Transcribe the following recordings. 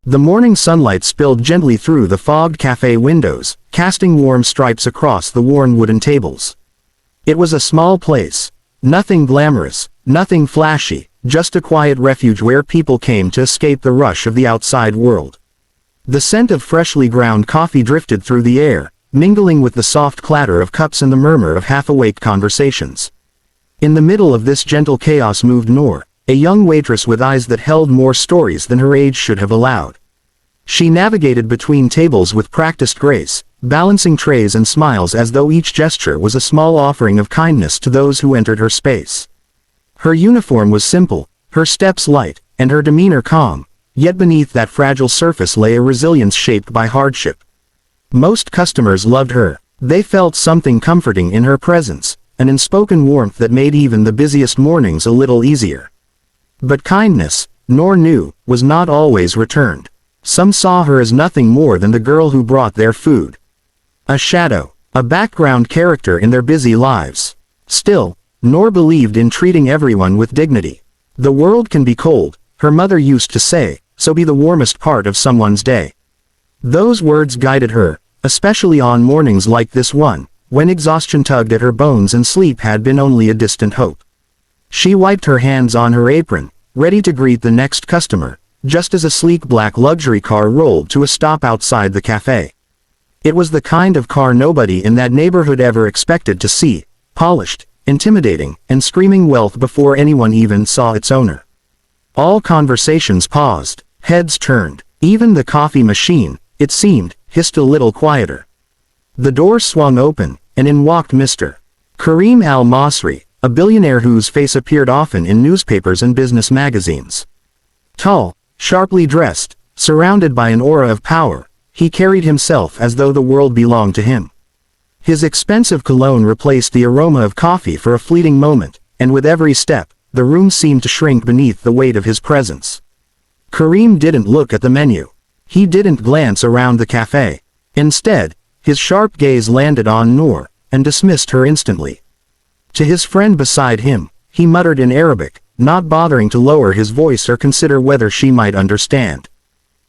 The morning sunlight spilled gently through the fogged cafe windows, casting warm stripes across the worn wooden tables. It was a small place. Nothing glamorous, nothing flashy, just a quiet refuge where people came to escape the rush of the outside world. The scent of freshly ground coffee drifted through the air, mingling with the soft clatter of cups and the murmur of half-awake conversations. In the middle of this gentle chaos moved Noor, a young waitress with eyes that held more stories than her age should have allowed. She navigated between tables with practiced grace, balancing trays and smiles as though each gesture was a small offering of kindness to those who entered her space. Her uniform was simple, her steps light, and her demeanor calm, yet beneath that fragile surface lay a resilience shaped by hardship. Most customers loved her. They felt something comforting in her presence, an unspoken warmth that made even the busiest mornings a little easier. But kindness, Noor knew, was not always returned. Some saw her as nothing more than the girl who brought their food. A shadow, a background character in their busy lives. Still, Noor believed in treating everyone with dignity. The world can be cold, her mother used to say, so be the warmest part of someone's day. Those words guided her, especially on mornings like this one, when exhaustion tugged at her bones and sleep had been only a distant hope. She wiped her hands on her apron, ready to greet the next customer, just as a sleek black luxury car rolled to a stop outside the cafe. It was the kind of car nobody in that neighborhood ever expected to see, polished, intimidating, and screaming wealth before anyone even saw its owner. All conversations paused, heads turned. Even the coffee machine, it seemed, hissed a little quieter. The door swung open, and in walked Mr. Kareem al-Masri, a billionaire whose face appeared often in newspapers and business magazines. Tall, sharply dressed, surrounded by an aura of power, he carried himself as though the world belonged to him. His expensive cologne replaced the aroma of coffee for a fleeting moment, and with every step, the room seemed to shrink beneath the weight of his presence. Kareem didn't look at the menu. He didn't glance around the cafe. Instead, his sharp gaze landed on Noor, and dismissed her instantly. To his friend beside him, he muttered in Arabic, not bothering to lower his voice or consider whether she might understand.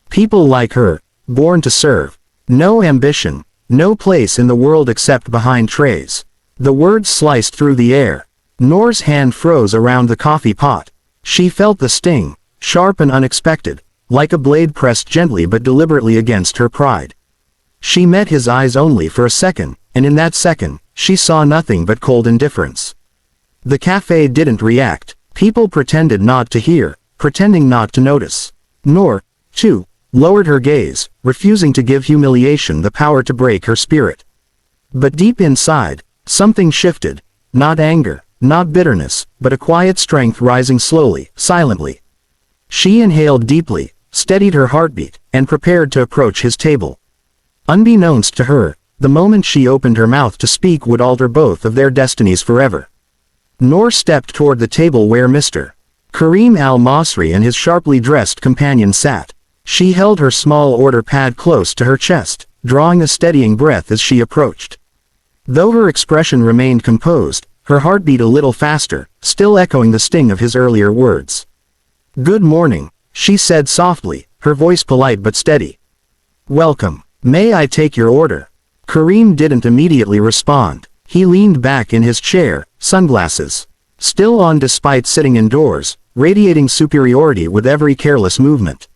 People like her, born to serve. No ambition, no place in the world except behind trays. The words sliced through the air. Noor's hand froze around the coffee pot. She felt the sting, sharp and unexpected, like a blade pressed gently but deliberately against her pride. She met his eyes only for a second, and in that second, she saw nothing but cold indifference. The cafe didn't react. People pretended not to hear, pretending not to notice. Noor, too, lowered her gaze, refusing to give humiliation the power to break her spirit. But deep inside, something shifted, not anger, not bitterness, but a quiet strength rising slowly, silently. She inhaled deeply, steadied her heartbeat, and prepared to approach his table. Unbeknownst to her, the moment she opened her mouth to speak would alter both of their destinies forever. Noor stepped toward the table where Mr. Kareem al-Masri and his sharply dressed companion sat. She held her small order pad close to her chest, drawing a steadying breath as she approached. Though her expression remained composed, her heart beat a little faster, still echoing the sting of his earlier words. "Good morning," she said softly, her voice polite but steady. "Welcome. May I take your order?" Kareem didn't immediately respond. He leaned back in his chair, sunglasses still on despite sitting indoors, radiating superiority with every careless movement.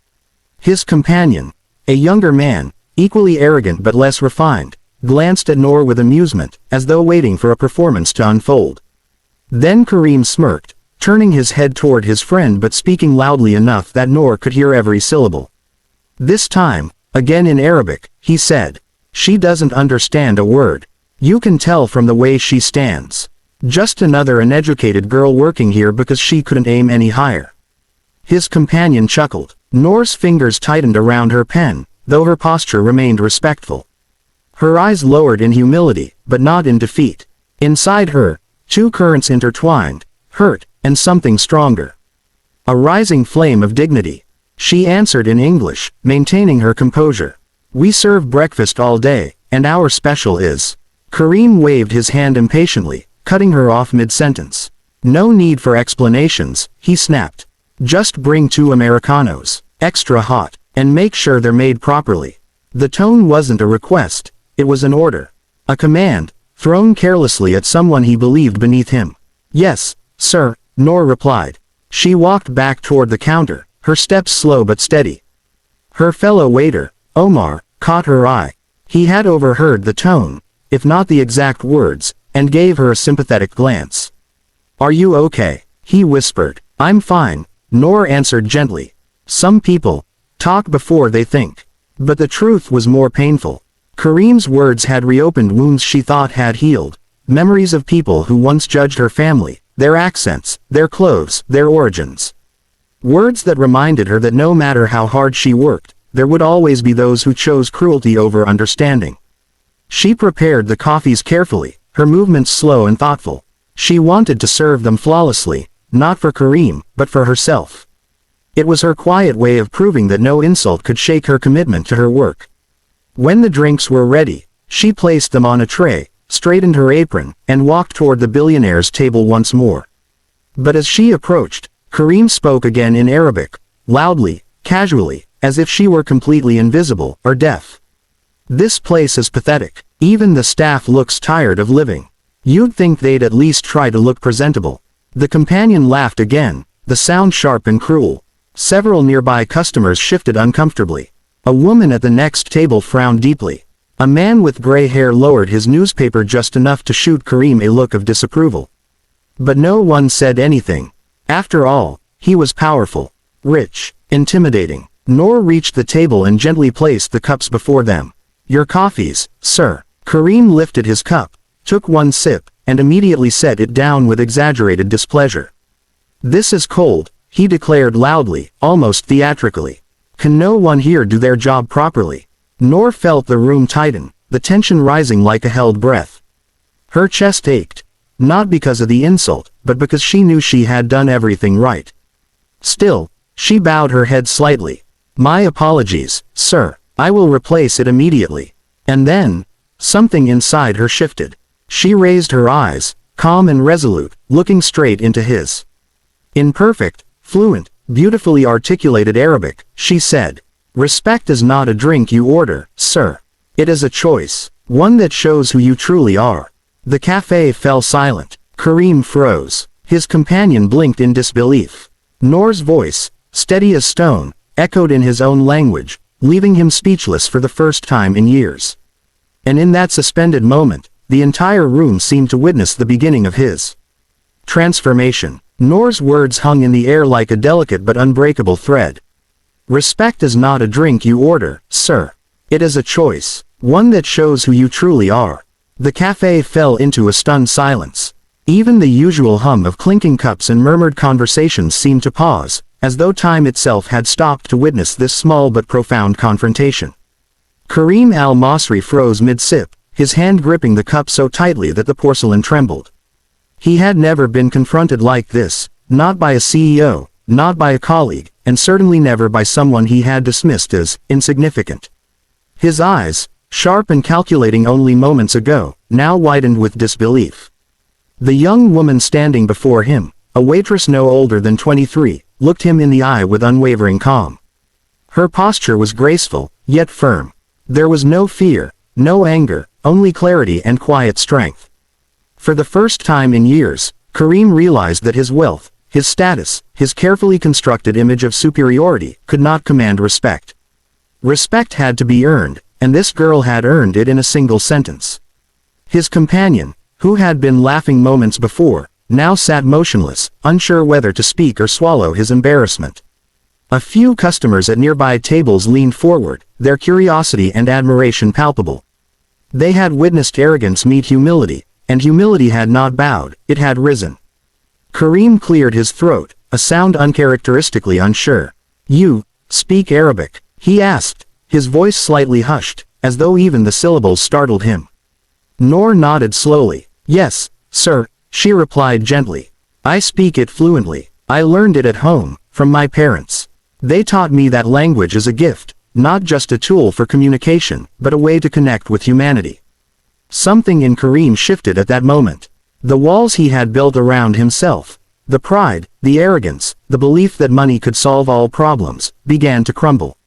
His companion, a younger man, equally arrogant but less refined, glanced at Noor with amusement, as though waiting for a performance to unfold. Then Kareem smirked, turning his head toward his friend but speaking loudly enough that Noor could hear every syllable. This time, again in Arabic, he said, "She doesn't understand a word. You can tell from the way she stands. Just another uneducated girl working here because she couldn't aim any higher." His companion chuckled. Noor's fingers tightened around her pen, though her posture remained respectful. Her eyes lowered in humility, but not in defeat. Inside her, two currents intertwined, hurt, and something stronger. A rising flame of dignity. She answered in English, maintaining her composure. "We serve breakfast all day, and our special is..." Kareem waved his hand impatiently, cutting her off mid-sentence. "No need for explanations," he snapped. "Just bring 2 Americanos, extra hot." And make sure they're made properly. The tone wasn't a request, it was an order. A command, thrown carelessly at someone he believed beneath him. Yes, sir, Noor replied. She walked back toward the counter, her steps slow but steady. Her fellow waiter, Omar, caught her eye. He had overheard the tone, if not the exact words, and gave her a sympathetic glance. Are you okay? He whispered. I'm fine, Noor answered gently. Some people talk before they think. But the truth was more painful. Kareem's words had reopened wounds she thought had healed. Memories of people who once judged her family, their accents, their clothes, their origins. Words that reminded her that no matter how hard she worked, there would always be those who chose cruelty over understanding. She prepared the coffees carefully, her movements slow and thoughtful. She wanted to serve them flawlessly, not for Kareem, but for herself. It was her quiet way of proving that no insult could shake her commitment to her work. When the drinks were ready, she placed them on a tray, straightened her apron, and walked toward the billionaire's table once more. But as she approached, Kareem spoke again in Arabic, loudly, casually, as if she were completely invisible or deaf. This place is pathetic. Even the staff looks tired of living. You'd think they'd at least try to look presentable. The companion laughed again, the sound sharp and cruel. Several nearby customers shifted uncomfortably. A woman at the next table frowned deeply. A man with gray hair lowered his newspaper just enough to shoot Kareem a look of disapproval. But no one said anything. After all, he was powerful, rich, intimidating. Noor reached the table and gently placed the cups before them. Your coffees, sir. Kareem lifted his cup, took one sip, and immediately set it down with exaggerated displeasure. This is cold, he declared loudly, almost theatrically. Can no one here do their job properly? Noor felt the room tighten, the tension rising like a held breath. Her chest ached, not because of the insult, but because she knew she had done everything right. Still, she bowed her head slightly. My apologies, sir. I will replace it immediately. And then, something inside her shifted. She raised her eyes, calm and resolute, looking straight into his. In perfect, fluent, beautifully articulated Arabic, she said, respect is not a drink you order, sir. It is a choice, one that shows who you truly are. The cafe fell silent. Kareem froze. His companion blinked in disbelief. Noor's voice, steady as stone, echoed in his own language, leaving him speechless for the first time in years. And in that suspended moment, the entire room seemed to witness the beginning of his transformation. Noor's words hung in the air like a delicate but unbreakable thread. Respect is not a drink you order, sir. It is a choice, one that shows who you truly are. The cafe fell into a stunned silence. Even the usual hum of clinking cups and murmured conversations seemed to pause, as though time itself had stopped to witness this small but profound confrontation. Kareem al-Masri froze mid-sip, his hand gripping the cup so tightly that the porcelain trembled. He had never been confronted like this, not by a CEO, not by a colleague, and certainly never by someone he had dismissed as insignificant. His eyes, sharp and calculating only moments ago, now widened with disbelief. The young woman standing before him, a waitress no older than 23, looked him in the eye with unwavering calm. Her posture was graceful, yet firm. There was no fear, no anger, only clarity and quiet strength. For the first time in years, Kareem realized that his wealth, his status, his carefully constructed image of superiority, could not command respect. Respect had to be earned, and this girl had earned it in a single sentence. His companion, who had been laughing moments before, now sat motionless, unsure whether to speak or swallow his embarrassment. A few customers at nearby tables leaned forward, their curiosity and admiration palpable. They had witnessed arrogance meet humility, and humility had not bowed, it had risen. Kareem cleared his throat, a sound uncharacteristically unsure. You speak Arabic? He asked, his voice slightly hushed, as though even the syllables startled him. Noor nodded slowly. Yes, sir, she replied gently. I speak it fluently. I learned it at home, from my parents. They taught me that language is a gift, not just a tool for communication, but a way to connect with humanity. Something in Kareem shifted at that moment. The walls he had built around himself, the pride, the arrogance, the belief that money could solve all problems, began to crumble.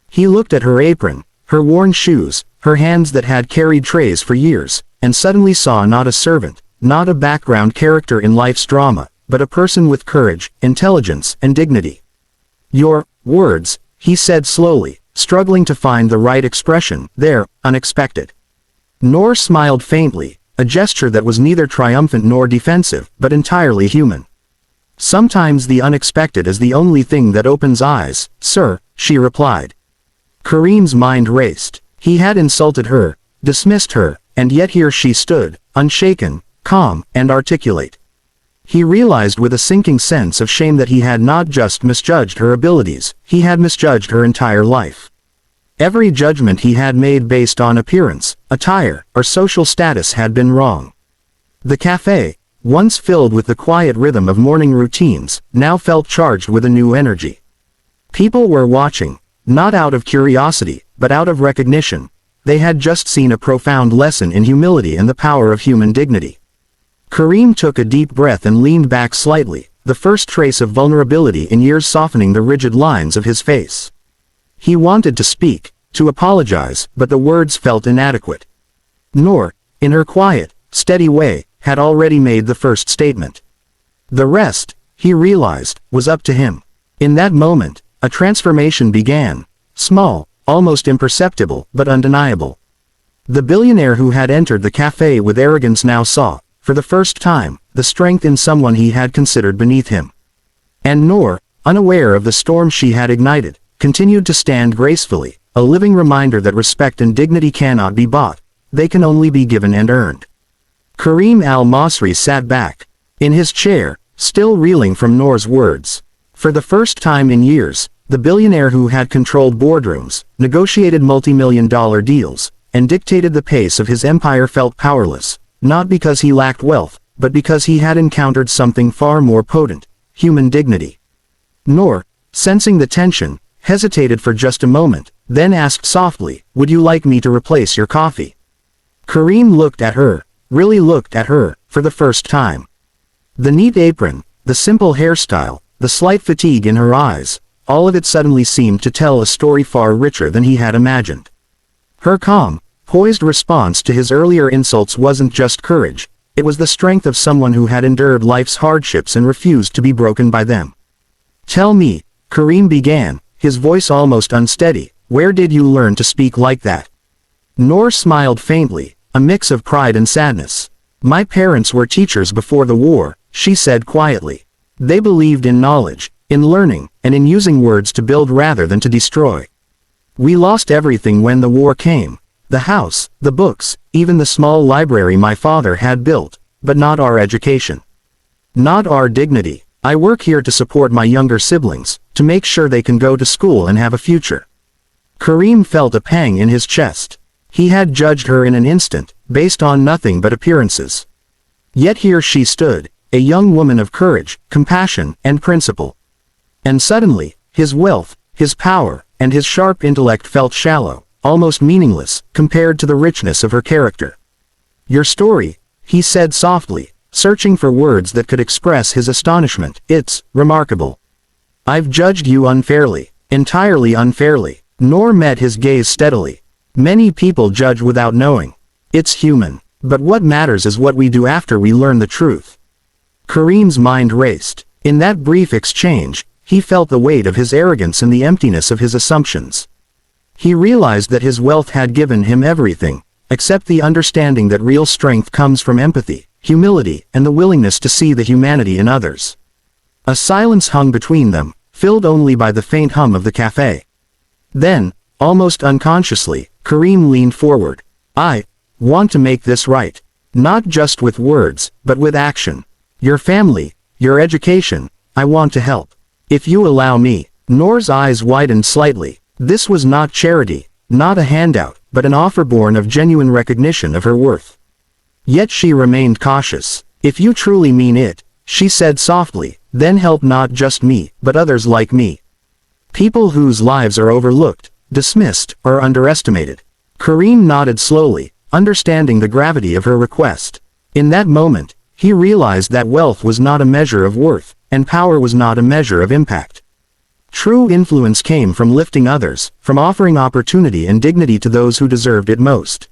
He looked at her apron, her worn shoes, her hands that had carried trays for years, and suddenly saw not a servant, not a background character in life's drama, but a person with courage, intelligence, and dignity. "Your words," he said slowly, struggling to find the right expression, "they're unexpected." Noor smiled faintly, a gesture that was neither triumphant nor defensive, but entirely human. "Sometimes the unexpected is the only thing that opens eyes, sir," she replied. Kareem's mind raced. He had insulted her, dismissed her, and yet here she stood, unshaken, calm, and articulate. He realized with a sinking sense of shame that he had not just misjudged her abilities, he had misjudged her entire life. Every judgment he had made based on appearance, attire, or social status had been wrong. The cafe, once filled with the quiet rhythm of morning routines, now felt charged with a new energy. People were watching, not out of curiosity, but out of recognition. They had just seen a profound lesson in humility and the power of human dignity. Kareem took a deep breath and leaned back slightly, the first trace of vulnerability in years softening the rigid lines of his face. He wanted to speak, to apologize, but the words felt inadequate. Noor, in her quiet, steady way, had already made the first statement. The rest, he realized, was up to him. In that moment, a transformation began, small, almost imperceptible, but undeniable. The billionaire who had entered the cafe with arrogance now saw, for the first time, the strength in someone he had considered beneath him. And Noor, unaware of the storm she had ignited, continued to stand gracefully, a living reminder that respect and dignity cannot be bought, they can only be given and earned. Kareem al-Masri sat back, in his chair, still reeling from Noor's words. For the first time in years, the billionaire who had controlled boardrooms, negotiated multi-million-dollar deals, and dictated the pace of his empire felt powerless, not because he lacked wealth, but because he had encountered something far more potent, human dignity. Noor, sensing the tension, hesitated for just a moment, then asked softly, "Would you like me to replace your coffee?" Kareem looked at her, really looked at her, for the first time. The neat apron, the simple hairstyle, the slight fatigue in her eyes, all of it suddenly seemed to tell a story far richer than he had imagined. Her calm, poised response to his earlier insults wasn't just courage, it was the strength of someone who had endured life's hardships and refused to be broken by them. "Tell me," Kareem began, his voice almost unsteady, "where did you learn to speak like that?" Noor smiled faintly, a mix of pride and sadness. "My parents were teachers before the war," she said quietly. "They believed in knowledge, in learning, and in using words to build rather than to destroy. We lost everything when the war came. The house, the books, even the small library my father had built, but not our education. Not our dignity. I work here to support my younger siblings, to make sure they can go to school and have a future." Kareem felt a pang in his chest. He had judged her in an instant, based on nothing but appearances. Yet here she stood, a young woman of courage, compassion, and principle. And suddenly, his wealth, his power, and his sharp intellect felt shallow, almost meaningless, compared to the richness of her character. "Your story," he said softly, searching for words that could express his astonishment, "it's remarkable. I've judged you unfairly, entirely unfairly." Noor met his gaze steadily. "Many people judge without knowing. It's human. But what matters is what we do after we learn the truth." Kareem's mind raced. In that brief exchange, he felt the weight of his arrogance and the emptiness of his assumptions. He realized that his wealth had given him everything, except the understanding that real strength comes from empathy, humility, and the willingness to see the humanity in others. A silence hung between them, filled only by the faint hum of the cafe. Then, almost unconsciously, Kareem leaned forward. "I want to make this right. Not just with words, but with action. Your family, your education, I want to help. If you allow me." Noor's eyes widened slightly. This was not charity, not a handout, but an offer born of genuine recognition of her worth. Yet she remained cautious. "If you truly mean it," she said softly, "then help not just me, but others like me. People whose lives are overlooked, dismissed, or underestimated." Kareem nodded slowly, understanding the gravity of her request. In that moment, he realized that wealth was not a measure of worth, and power was not a measure of impact. True influence came from lifting others, from offering opportunity and dignity to those who deserved it most.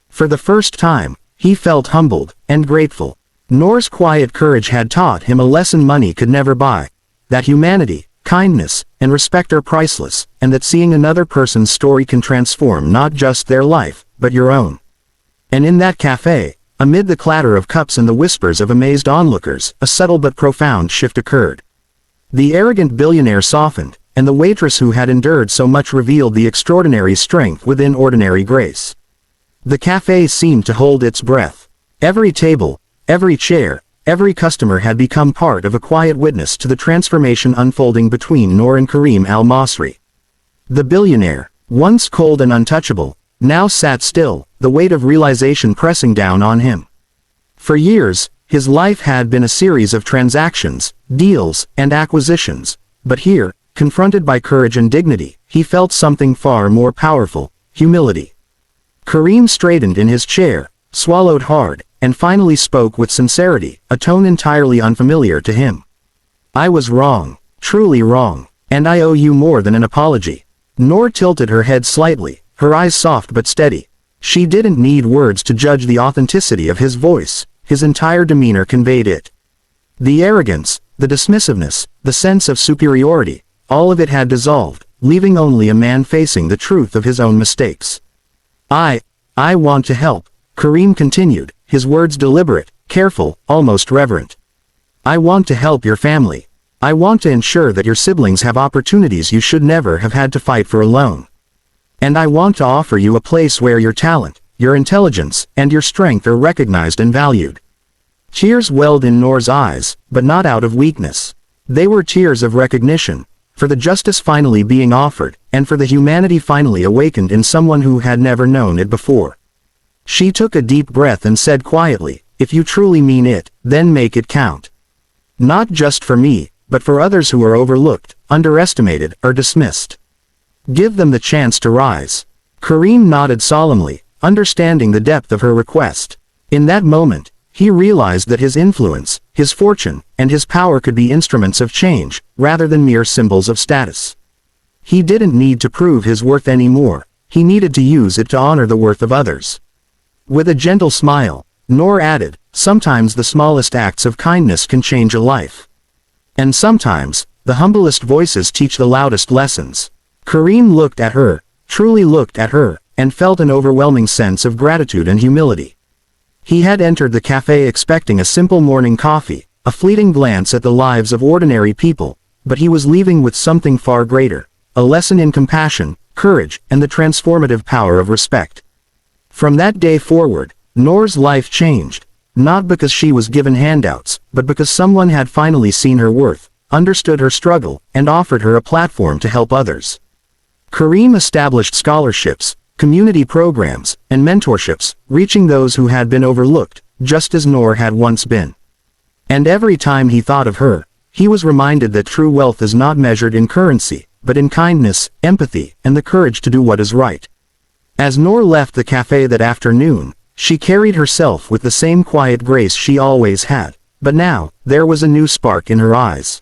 For the first time, he felt humbled and grateful. Noor's quiet courage had taught him a lesson money could never buy. That humanity, kindness, and respect are priceless, and that seeing another person's story can transform not just their life, but your own. And in that cafe, amid the clatter of cups and the whispers of amazed onlookers, a subtle but profound shift occurred. The arrogant billionaire softened, and the waitress who had endured so much revealed the extraordinary strength within ordinary grace. The cafe seemed to hold its breath. Every table, every chair, every customer had become part of a quiet witness to the transformation unfolding between Noor and Karim al-Masri. The billionaire, once cold and untouchable, now sat still, the weight of realization pressing down on him. For years, his life had been a series of transactions, deals, and acquisitions, but here, confronted by courage and dignity, he felt something far more powerful: humility. Karim straightened in his chair, swallowed hard, and finally spoke with sincerity, a tone entirely unfamiliar to him. "I was wrong, truly wrong, and I owe you more than an apology." Noor tilted her head slightly, her eyes soft but steady. She didn't need words to judge the authenticity of his voice. His entire demeanor conveyed it. The arrogance, the dismissiveness, the sense of superiority, all of it had dissolved, leaving only a man facing the truth of his own mistakes. I want to help," Karim continued, his words deliberate, careful, almost reverent. "I want to help your family. I want to ensure that your siblings have opportunities you should never have had to fight for alone. And I want to offer you a place where your talent, your intelligence, and your strength are recognized and valued." Tears welled in Noor's eyes, but not out of weakness. They were tears of recognition, for the justice finally being offered, and for the humanity finally awakened in someone who had never known it before. She took a deep breath and said quietly, "If you truly mean it, then make it count. Not just for me, but for others who are overlooked, underestimated, or dismissed. Give them the chance to rise." Karim nodded solemnly, understanding the depth of her request. In that moment, he realized that his influence, his fortune, and his power could be instruments of change, rather than mere symbols of status. He didn't need to prove his worth anymore, he needed to use it to honor the worth of others. With a gentle smile, Noor added, "Sometimes the smallest acts of kindness can change a life. And sometimes, the humblest voices teach the loudest lessons." Karim looked at her, truly looked at her, and felt an overwhelming sense of gratitude and humility. He had entered the cafe expecting a simple morning coffee, a fleeting glance at the lives of ordinary people, but he was leaving with something far greater, a lesson in compassion, courage, and the transformative power of respect. From that day forward, Noor's life changed, not because she was given handouts, but because someone had finally seen her worth, understood her struggle, and offered her a platform to help others. Karim established scholarships, community programs, and mentorships, reaching those who had been overlooked, just as Noor had once been. And every time he thought of her, he was reminded that true wealth is not measured in currency, but in kindness, empathy, and the courage to do what is right. As Noor left the cafe that afternoon, she carried herself with the same quiet grace she always had, but now, there was a new spark in her eyes.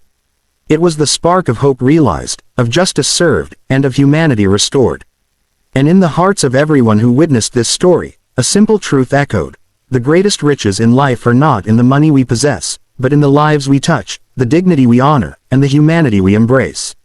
It was the spark of hope realized, of justice served, and of humanity restored. And in the hearts of everyone who witnessed this story, a simple truth echoed: the greatest riches in life are not in the money we possess, but in the lives we touch, the dignity we honor, and the humanity we embrace.